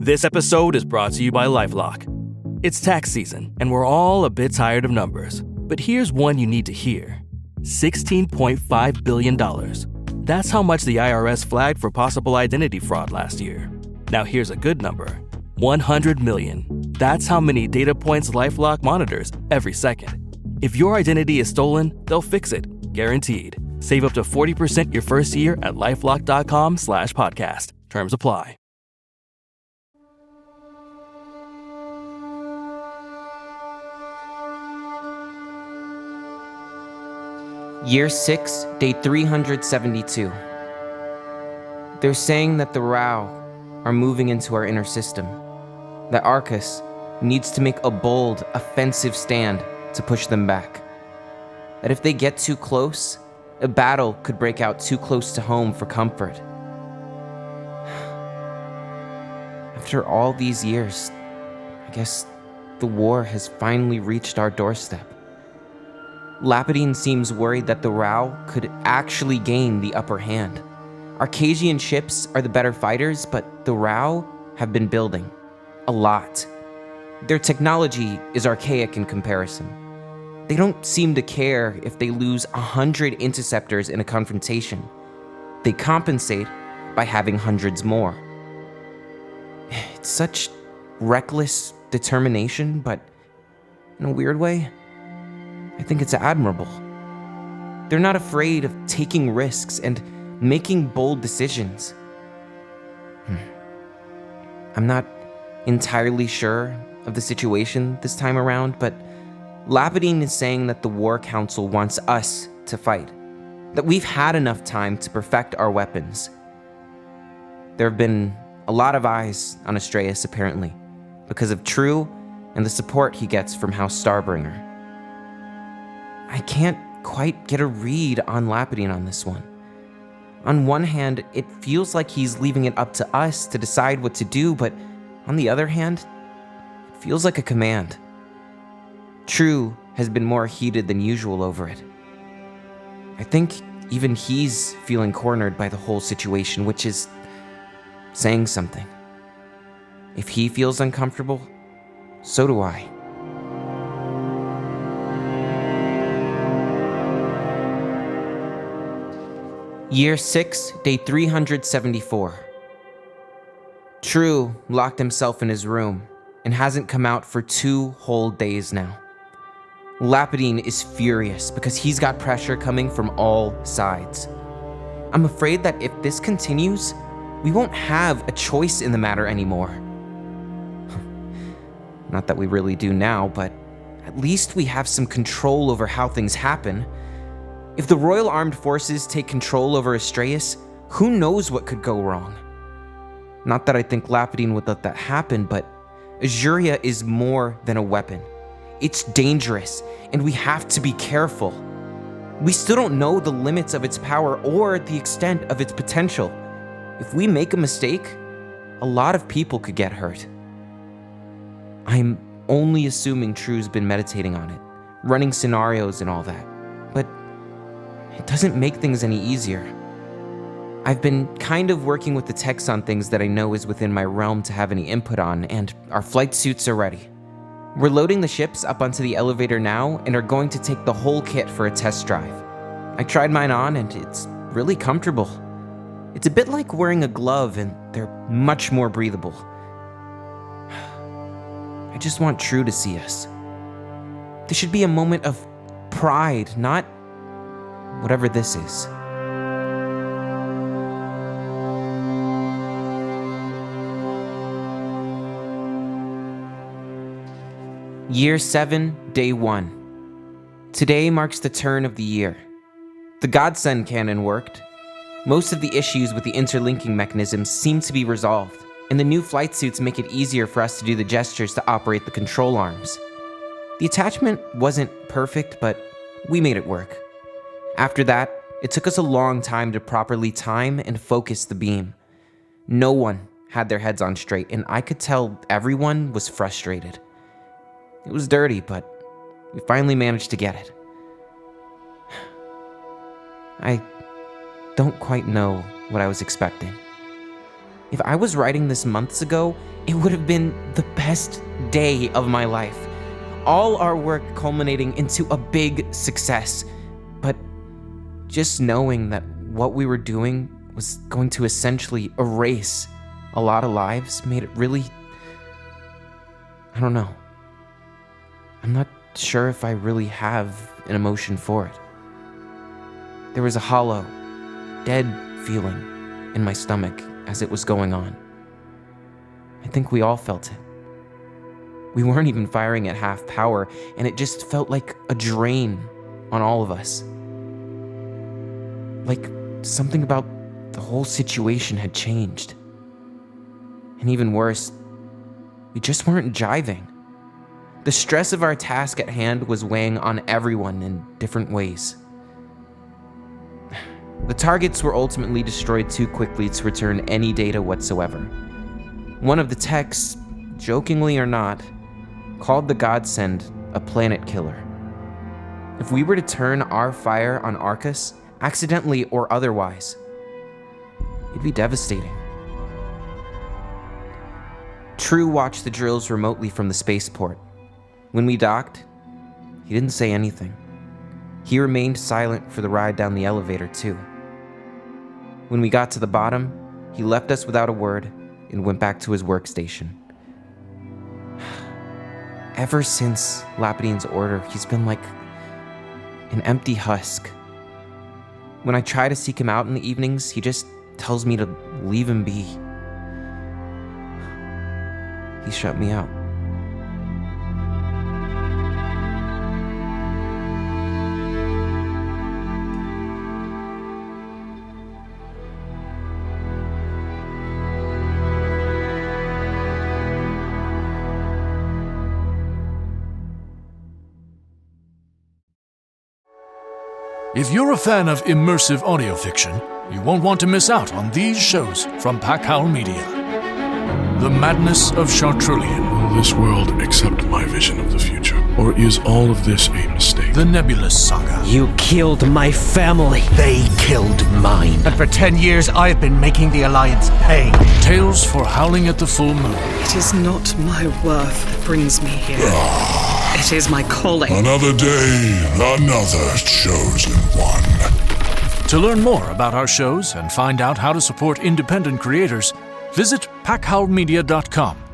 This episode is brought to you by LifeLock. It's tax season, and we're all a bit tired of numbers. But here's one you need to hear. $16.5 billion. That's how much the IRS flagged for possible identity fraud last year. Now here's a good number. 100 million. That's how many data points LifeLock monitors every second. If your identity is stolen, they'll fix it, guaranteed. Save up to 40% your first year at LifeLock.com/podcast. Terms apply. Year 6, day 372. They're saying that the Rao are moving into our inner system. That Arcus needs to make a bold, offensive stand to push them back. That if they get too close, a battle could break out too close to home for comfort. After all these years, I guess the war has finally reached our doorstep. Lapidine seems worried that the Rao could actually gain the upper hand. Arcasian ships are the better fighters, but the Rao have been building. A lot. Their technology is archaic in comparison. They don't seem to care if they lose 100 interceptors in a confrontation. They compensate by having hundreds more. It's such reckless determination, but in a weird way, I think it's admirable. They're not afraid of taking risks and making bold decisions. I'm not entirely sure of the situation this time around, but Lapidine is saying that the War Council wants us to fight, that we've had enough time to perfect our weapons. There have been a lot of eyes on Astraeus, apparently, because of True and the support he gets from House Starbringer. I can't quite get a read on Lapidine on this one. On one hand, it feels like he's leaving it up to us to decide what to do, but on the other hand, it feels like a command. True has been more heated than usual over it. I think even he's feeling cornered by the whole situation, which is saying something. If he feels uncomfortable, so do I. Year 6, day 374. True locked himself in his room and hasn't come out for 2 whole days now. Lapidine is furious because he's got pressure coming from all sides. I'm afraid that if this continues, we won't have a choice in the matter anymore. Not that we really do now, but at least we have some control over how things happen. If the Royal Armed Forces take control over Astraeus, who knows what could go wrong? Not that I think Lapidine would let that happen, but Azuria is more than a weapon. It's dangerous, and we have to be careful. We still don't know the limits of its power or the extent of its potential. If we make a mistake, a lot of people could get hurt. I'm only assuming True's been meditating on it, running scenarios and all that, but it doesn't make things any easier. I've been kind of working with the techs on things that I know is within my realm to have any input on, and our flight suits are ready. We're loading the ships up onto the elevator now and are going to take the whole kit for a test drive. I tried mine on and it's really comfortable. It's a bit like wearing a glove and they're much more breathable. I just want True to see us. This should be a moment of pride, not whatever this is. Year 7, day 1. Today marks the turn of the year. The godsend canon worked. Most of the issues with the interlinking mechanisms seem to be resolved, and the new flight suits make it easier for us to do the gestures to operate the control arms. The attachment wasn't perfect, but we made it work. After that, it took us a long time to properly time and focus the beam. No one had their heads on straight, and I could tell everyone was frustrated. It was dirty, but we finally managed to get it. I don't quite know what I was expecting. If I was writing this months ago, it would have been the best day of my life. All our work culminating into a big success. But just knowing that what we were doing was going to essentially erase a lot of lives made it really... I don't know. I'm not sure if I really have an emotion for it. There was a hollow, dead feeling in my stomach as it was going on. I think we all felt it. We weren't even firing at half power, and it just felt like a drain on all of us. Like something about the whole situation had changed. And even worse, we just weren't jiving. The stress of our task at hand was weighing on everyone in different ways. The targets were ultimately destroyed too quickly to return any data whatsoever. One of the techs, jokingly or not, called the godsend a planet killer. If we were to turn our fire on Arcus, accidentally or otherwise, it'd be devastating. True watched the drills remotely from the spaceport. When we docked, he didn't say anything. He remained silent for the ride down the elevator, too. When we got to the bottom, he left us without a word and went back to his workstation. Ever since Lapidin's order, he's been like an empty husk. When I try to seek him out in the evenings, he just tells me to leave him be. He shut me out. If you're a fan of immersive audio fiction, you won't want to miss out on these shows from Packhowl Media. The Madness of Chartrulean. Will this world accept my vision of the future? Or is all of this a mistake? The Nebulous Saga. You killed my family. They killed mine. And for 10 years, I've been making the Alliance pay. Tales for Howling at the Full Moon. It is not my worth that brings me here. It is my calling. Another day, another chosen one. To learn more about our shows and find out how to support independent creators, visit packhowlmedia.com